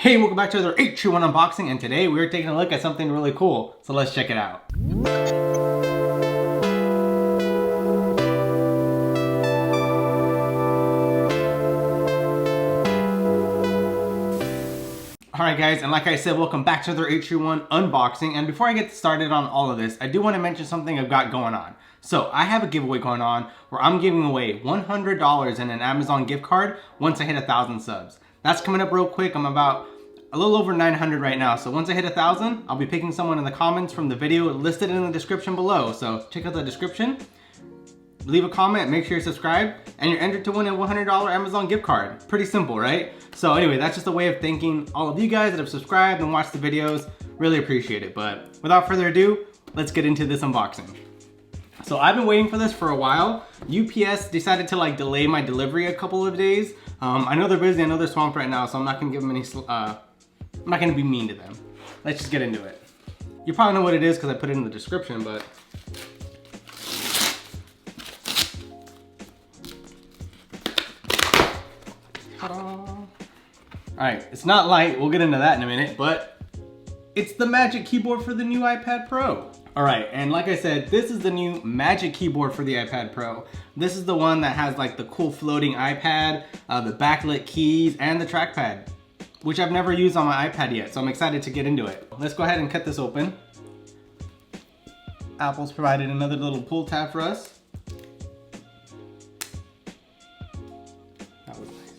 Hey, welcome back to another AteTreeWon unboxing, and today we're taking a look at something really cool, so let's check it out. Alright guys, and like I said, welcome back to another AteTreeWon unboxing, and before I get started on all of this, I do want to mention something I've got going on. So, I have a giveaway going on where I'm giving away $100 in an Amazon gift card once I hit 1,000 subs. That's coming up real quick. I'm about a little over 900 right now. So once I hit 1,000, I'll be picking someone in the comments from the video listed in the description below. So check out the description, leave a comment, make sure you're subscribed, and you're entered to win a $100 Amazon gift card. Pretty simple, right? So anyway, that's just a way of thanking all of you guys that have subscribed and watched the videos. Really appreciate it. But without further ado, let's get into this unboxing. So I've been waiting for this for a while. UPS decided to delay my delivery a couple of days. I know they're busy, I know they're swamped right now, so I'm not gonna give them any, I'm not gonna be mean to them. Let's just get into it. You probably know what it is because I put it in the description, but. All right, it's not light, we'll get into that in a minute, but it's the Magic Keyboard for the new iPad Pro. All right, and like I said, this is the new Magic Keyboard for the iPad Pro. This is the one that has the cool floating iPad, the backlit keys, and the trackpad, which I've never used on my iPad yet, so I'm excited to get into it. Let's go ahead and cut this open. Apple's provided another little pull tab for us. That was nice.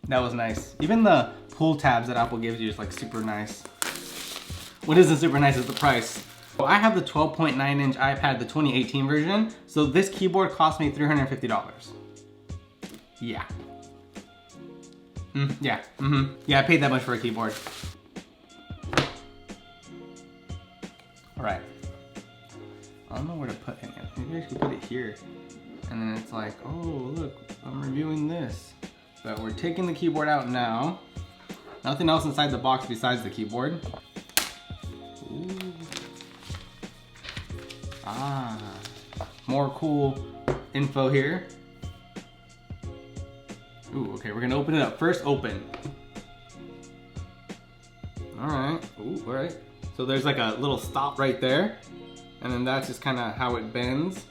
That was nice. Even the pull tabs that Apple gives you is super nice. What isn't super nice is the price. I have the 12.9-inch iPad, the 2018 version, so this keyboard cost me $350. Yeah. Yeah, I paid that much for a keyboard. All right. I don't know where to put it. Maybe I should put it here. And then it's like, oh, look, I'm reviewing this. But we're taking the keyboard out now. Nothing else inside the box besides the keyboard. Ooh. Ah, more cool info here. Ooh, okay, we're gonna open it up. First, open. All right, ooh, all right. So there's a little stop right there. And then that's just kind of how it bends.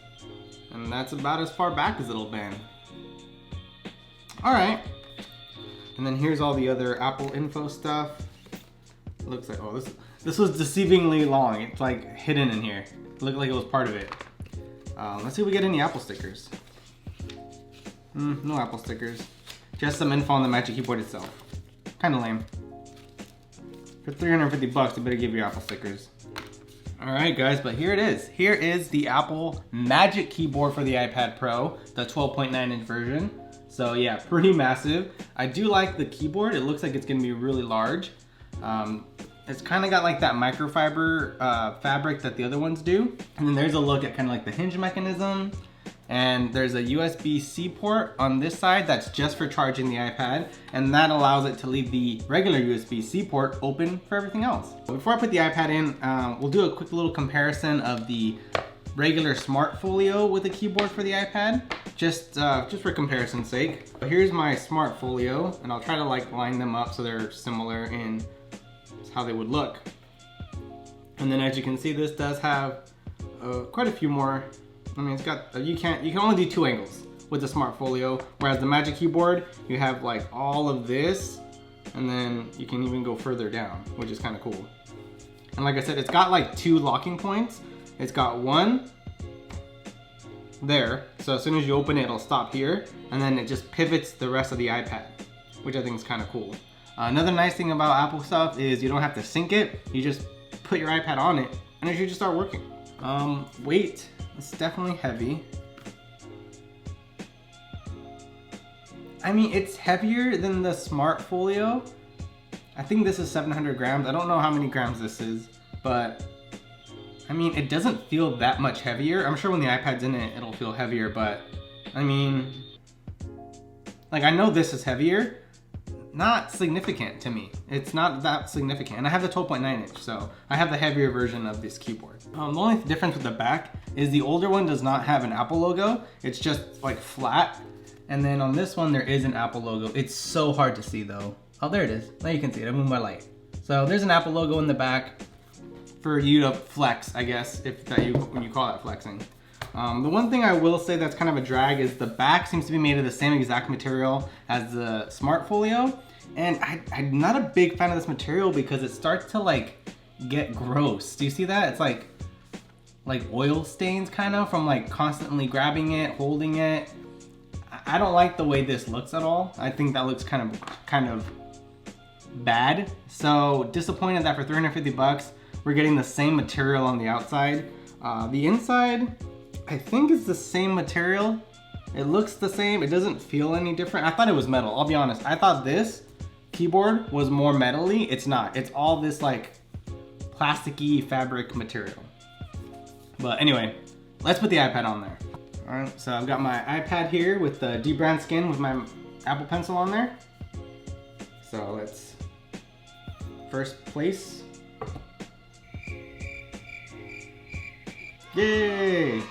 And that's about as far back as it'll bend. All right. And then here's all the other Apple info stuff. It looks like, oh, this was deceivingly long. It's hidden in here. It looked like it was part of it. Let's see if we get any Apple stickers. No Apple stickers. Just some info on the Magic Keyboard itself. Kinda lame. For 350 bucks, they better give you Apple stickers. Alright guys, but here it is. Here is the Apple Magic Keyboard for the iPad Pro, the 12.9-inch version. So yeah, pretty massive. I do like the keyboard. It looks like it's gonna be really large. It's kind of got that microfiber fabric that the other ones do. And then there's a look at kind of the hinge mechanism. And there's a USB-C port on this side that's just for charging the iPad. And that allows it to leave the regular USB-C port open for everything else. Before I put the iPad in, we'll do a quick little comparison of the regular Smart Folio with a keyboard for the iPad. Just for comparison's sake. Here's my Smart Folio, and I'll try to line them up so they're similar in how they would look. And then as you can see, this does have quite a few more. I mean, it's got, you can only do 2 angles with the Smart Folio, whereas the Magic Keyboard, you have all of this, and then you can even go further down, which is kind of cool. And like I said, it's got 2 locking points. It's got one there, so as soon as you open it, it'll stop here, and then it just pivots the rest of the iPad, which I think is kind of cool. Another nice thing about Apple stuff is you don't have to sync it. You just put your iPad on it, and it should just start working. Weight, it's definitely heavy. I mean, it's heavier than the Smart Folio. I think this is 700 grams. I don't know how many grams this is, but I mean, it doesn't feel that much heavier. I'm sure when the iPad's in it, it'll feel heavier, but I mean, I know this is heavier. Not significant to me. It's not that significant. And I have the 12.9-inch, so I have the heavier version of this keyboard. The only difference with the back is the older one does not have an Apple logo. It's just flat. And then on this one, there is an Apple logo. It's so hard to see though. Oh, there it is. Now you can see it. I moved my light. So there's an Apple logo in the back for you to flex, I guess, when you call that flexing. The one thing I will say that's kind of a drag is the back seems to be made of the same exact material as the Smart Folio. And I'm not a big fan of this material because it starts to like get gross. Do you see that? It's like oil stains kind of from like constantly grabbing it, holding it. I don't like the way this looks at all. I think that looks kind of bad. So disappointed that for 350 bucks, we're getting the same material on the outside. The inside, I think it's the same material. It looks the same. It doesn't feel any different. I thought it was metal. I'll be honest. I thought this keyboard was more metal-y. It's not. It's all this like plasticky fabric material. But anyway, let's put the iPad on there. All right, so I've got my iPad here with the dbrand skin with my Apple Pencil on there. So let's first place. Yay!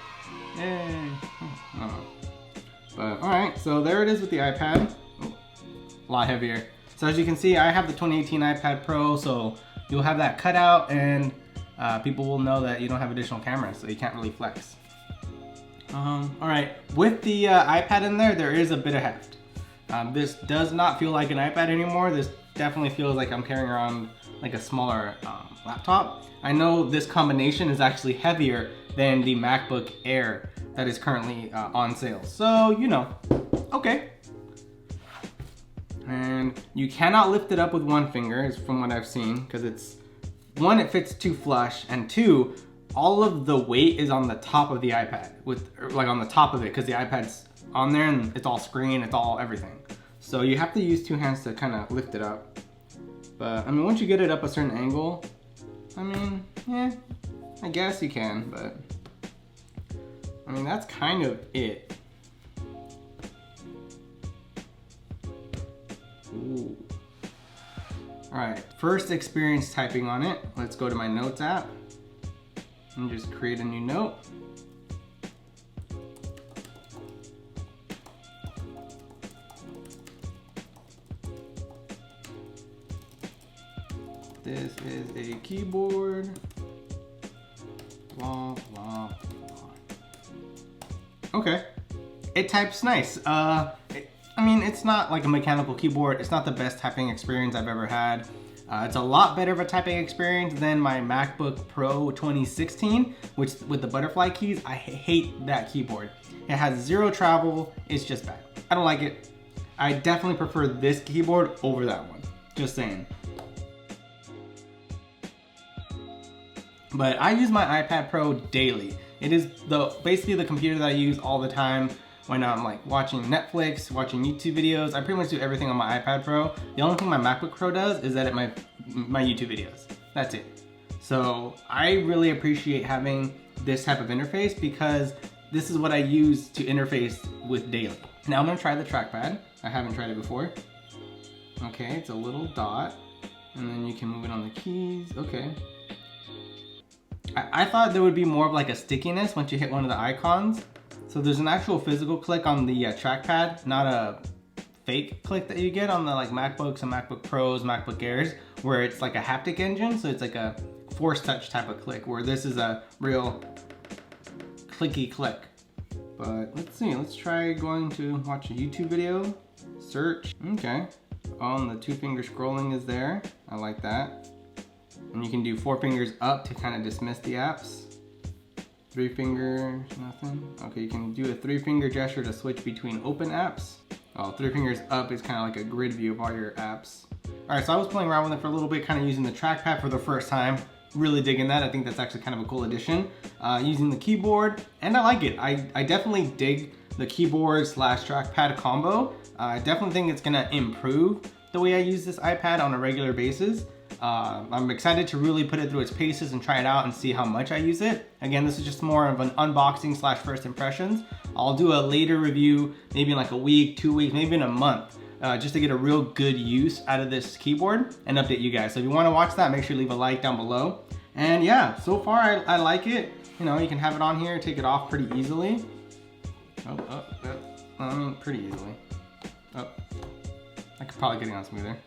Yay! Oh. But all right, so there it is with the iPad. Oh, a lot heavier. So as you can see, I have the 2018 iPad Pro, so you'll have that cut out and people will know that you don't have additional cameras, so you can't really flex. All right, with the iPad in there is a bit of heft. This does not feel like an iPad anymore. This definitely feels like I'm carrying around like a smaller laptop. I know this combination is actually heavier than the MacBook Air that is currently on sale. So, you know, okay. And you cannot lift it up with one finger, is from what I've seen, because it's, one, it fits too flush, and two, all of the weight is on the top of the iPad, like on the top of it, because the iPad's on there and it's all screen, it's all everything. So you have to use two hands to kind of lift it up. But I mean, once you get it up a certain angle, I mean, yeah, I guess you can, but I mean, that's kind of it. Ooh. All right, first experience typing on it. Let's go to my Notes app and just create a new note. This is a keyboard. Blah, blah, blah. Okay, it types nice. I mean, it's not like a mechanical keyboard. It's not the best typing experience I've ever had. It's a lot better of a typing experience than my MacBook Pro 2016, which with the butterfly keys, I hate that keyboard. It has zero travel, it's just bad. I don't like it. I definitely prefer this keyboard over that one, just saying. But I use my iPad Pro daily. It is basically the computer that I use all the time when I'm like watching Netflix, watching YouTube videos. I pretty much do everything on my iPad Pro. The only thing my MacBook Pro does is edit my YouTube videos. That's it. So I really appreciate having this type of interface because this is what I use to interface with daily. Now I'm gonna try the trackpad. I haven't tried it before. Okay, it's a little dot, and then you can move it on the keys. Okay. I thought there would be more of like a stickiness once you hit one of the icons. So there's an actual physical click on the trackpad, not a fake click that you get on the like MacBooks and MacBook Pros, MacBook Airs, where it's like a haptic engine. So it's like a force touch type of click, where this is a real clicky click. But let's see, let's try going to watch a YouTube video, search, okay. Oh, and the 2-finger scrolling is there. I like that. And you can do 4 fingers up to kind of dismiss the apps. 3 fingers, nothing. Okay, you can do a 3-finger gesture to switch between open apps. Oh, 3 fingers up is kind of like a grid view of all your apps. All right, so I was playing around with it for a little bit, kind of using the trackpad for the first time. Really digging that. I think that's actually kind of a cool addition. Using the keyboard, and I like it. I definitely dig the keyboard slash trackpad combo. I definitely think it's gonna improve the way I use this iPad on a regular basis. I'm excited to really put it through its paces and try it out and see how much I use it. Again, this is just more of an unboxing slash first impressions. I'll do a later review, maybe in like a week, 2 weeks, maybe in a month, just to get a real good use out of this keyboard and update you guys. So if you want to watch that, make sure you leave a like down below. And yeah, so far I like it. You know, you can have it on here, take it off pretty easily. I mean, pretty easily. Oh, I could probably get it on smoother.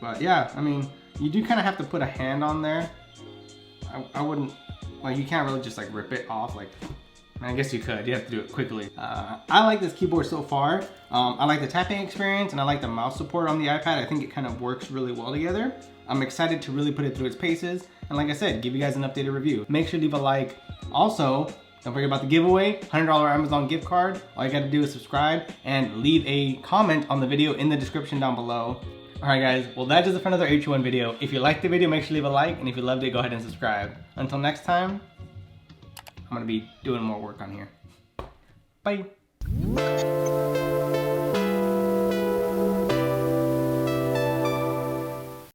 But yeah, I mean, you do kind of have to put a hand on there. I wouldn't, like, you can't really just like rip it off. Like, I guess you could, you have to do it quickly. I like this keyboard so far. I like the tapping experience and I like the mouse support on the iPad. I think it kind of works really well together. I'm excited to really put it through its paces. And like I said, give you guys an updated review. Make sure to leave a like. Also, don't forget about the giveaway, $100 Amazon gift card. All you gotta do is subscribe and leave a comment on the video in the description down below. All right guys, well that does it for another AteTreeWon video. If you liked the video, make sure to leave a like, and if you loved it, go ahead and subscribe. Until next time, I'm gonna be doing more work on here. Bye.